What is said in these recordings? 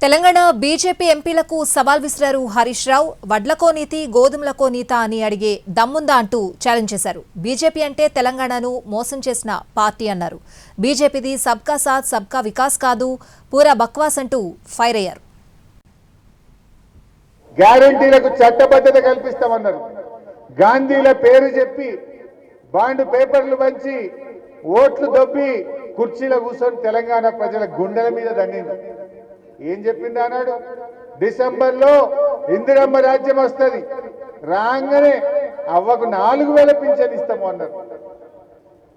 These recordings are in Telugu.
తెలంగాణ బీజేపీ ఎంపీలకు సవాల్ విసిరారు హరీష్ రావు. వడ్లకో నీతి గోధుమలకో నీత అని అడిగే దమ్ముందా అంటూ ఛాలెంజ్ చేశారు. బీజేపీ అంటే తెలంగాణను మోసం చేసిన పార్టీ అన్నారు. బీజేపీది సబ్కా సాత్ సబ్కా వికాస్ కాదు, పూరా బక్వాస్ అంటూ ఫైర్ అయ్యారు. గ్యారెంటీలకు చట్టబద్ధత కల్పిస్తామన్నారు. గాంధీల పేరు చెప్పి బాండ్ పేపర్లు పంచి ఓట్లు దొబ్బి కుర్చీలో కూర్చొని తెలంగాణ ప్రజల గుండెల మీద దండింది. ఏం చెప్పింది అన్నాడు, డిసెంబర్లో ఇందిరమ్మ రాజ్యం వస్తుంది, రాగానే అవ్వకు 4000 పింఛన్ ఇస్తాము అన్నారు.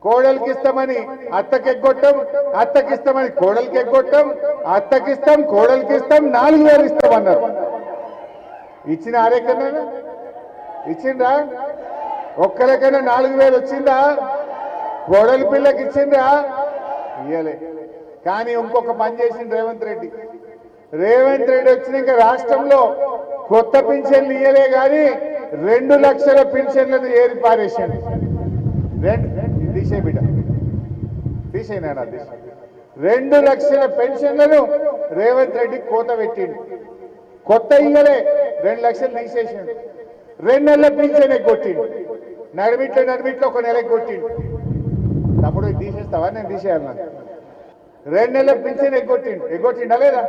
కోడలికి ఇస్తామని అత్తకెగ్గొట్టం, అత్తకిస్తామని కోడలికి ఎగ్గొట్టం, అత్తకిస్తాం కోడలికి ఇస్తాం 4000 ఇస్తామన్నారు. ఇచ్చిన ఆరేకన్నా ఇచ్చిండ్రా? ఒక్కరికైనా 4000 వచ్చిందా? కోడలి పిల్లకి ఇచ్చిండ్రా? ఇయ్యలే. కానీ ఇంకొక పని చేసింది రేవంత్ రెడ్డి వచ్చినాక రాష్ట్రంలో కొత్త పింఛన్లు ఇయ్యలే కానీ 2 లక్షల పింఛన్లను ఏరి పారేసింది. తీసే బిడ్డ తీసేనా? 2 లక్షల పెన్షన్లను రేవంత్ రెడ్డి కోత పెట్టిండు. కొత్త ఇయ్యలే, 2 లక్షలు తీసేసిండు. 2 నెలల పింఛన్ ఎగ్గొట్టిండు. నడిమిట్లో ఒక నెల ఎగ్గొట్టిండు. తమ్ముడు తీసేస్తావా? నేను తీసేయాలన్నా. 2 నెలల పింఛన్ ఎగ్గొట్టిండా లేదా?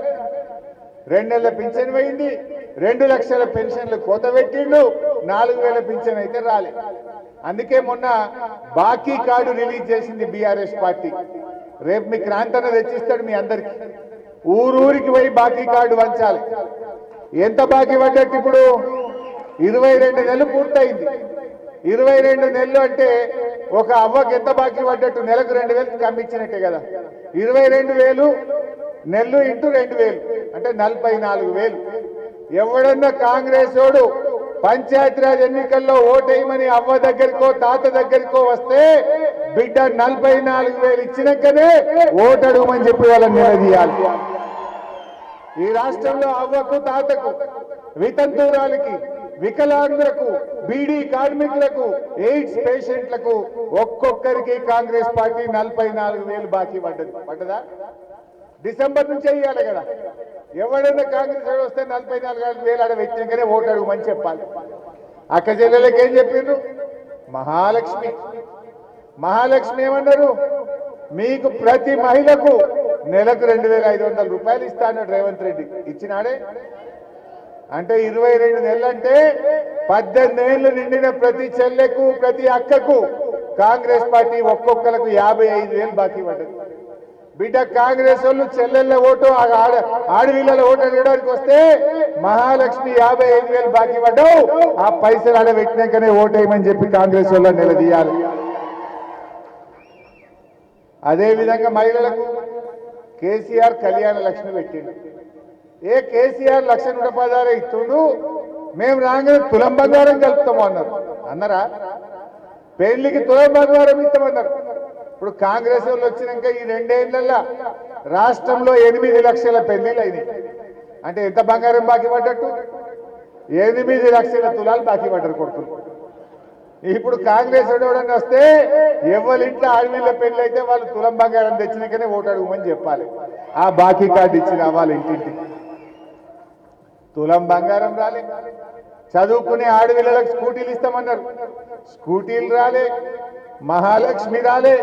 2 నెలల పింఛన్ పోయింది, 2 లక్షల పెన్షన్లు కోత పెట్టిండు, 4000 పింఛన్ అయితే రాలే. అందుకే మొన్న బాకీ కార్డు రిలీజ్ చేసింది బీఆర్ఎస్ పార్టీ. రేపు మీ క్రాంతన తెచ్చిస్తాడు మీ అందరికి. ఊరూరికి పోయి బాకీ కార్డు వంచాలి. ఎంత బాకీ పడ్డట్టు? ఇప్పుడు 22 నెలలు పూర్తయింది. 22 నెలలు అంటే ఒక అవ్వకి ఎంత బాకీ పడ్డట్టు? నెలకు 2000 కమ్మిచ్చినట్టే కదా. 22,000 నెలలు ఇంటూ 2000 అంటే 44,000. ఎవడన్నా కాంగ్రెస్ వాడు పంచాయతీరాజ్ ఎన్నికల్లో ఓటేయమని అవ్వ దగ్గరికో తాత దగ్గరికో వస్తే బిడ్డ 44,000 ఇచ్చినాకనే ఓటు అడుగుమని చెప్పి వాళ్ళని నిలదీయాలి. ఈ రాష్ట్రంలో అవ్వకు తాతకు, వితంతువురాలికి, వికలాంగులకు, బీడీ కార్మికులకు, ఎయిడ్స్ పేషెంట్లకు ఒక్కొక్కరికి కాంగ్రెస్ పార్టీ 44,000 బాకీ పడ్డదా? డిసెంబర్ నుంచే ఇవ్వాలి కదా. ఎవడన్నా కాంగ్రెస్ వస్తే 44,000 ఆడ వ్యక్తిగానే ఓటు అడుగుమని చెప్పాలి. అక్క చెల్లెలకి ఏం చెప్పిండ్రు? మహాలక్ష్మి ఏమన్నారు? మీకు ప్రతి మహిళకు నెలకు 2,500 రూపాయలు ఇస్తాడు రేవంత్ రెడ్డి. ఇచ్చినాడే? అంటే 22 నెలలంటే 18 ఏళ్ళు నిండిన ప్రతి చెల్లెకు ప్రతి అక్కకు కాంగ్రెస్ పార్టీ ఒక్కొక్కలకు 55,000 బాకీ పడ్డది. బిడ్డ కాంగ్రెస్ వాళ్ళు చెల్లెళ్ళ ఓటు ఆడవిళ్ళ ఓటు అడగడానికి వస్తే మహాలక్ష్మి 55,000 బాకీ పడ్డావు, ఆ పైసలు ఆడబెట్టినాకనే ఓటేయమని చెప్పి కాంగ్రెస్ వాళ్ళ నిలదీయాలి. అదేవిధంగా మహిళలకు కేసీఆర్ కళ్యాణ లక్ష్మి పెట్టిండు. కేసీఆర్ 1,116 ఇస్తుండు, మేము రాగానే తులం బంగారం కలుపుతాము అన్నారా? పెళ్లికి తులం బంగారం ఇస్తామన్నారు. ఇప్పుడు కాంగ్రెస్ వాళ్ళు వచ్చినాక ఈ 2 ఏళ్లలో రాష్ట్రంలో 8 లక్షల పెళ్లిళ్ళు అయినాయి. అంటే ఎంత బంగారం బాకీ పడ్డట్టు? 8 లక్షల తులాలు బాకీ పడ్డారు కొడుకులు. ఇప్పుడు కాంగ్రెస్ ఎవడన్నా వస్తే ఎవరింట్లో ఆడవిళ్ళ పెళ్లి అయితే వాళ్ళు తులం బంగారం తెచ్చినాకనే ఓటు అడుగుమని చెప్పాలి. ఆ బాకీ కార్డు ఇచ్చిన వాళ్ళ ఇంటింటి తులం బంగారం రాలే. చదువుకునే ఆడవిళ్ళలకు స్కూటీలు ఇస్తామన్నారు, స్కూటీలు రాలే. మహాలక్ష్మి రాలే,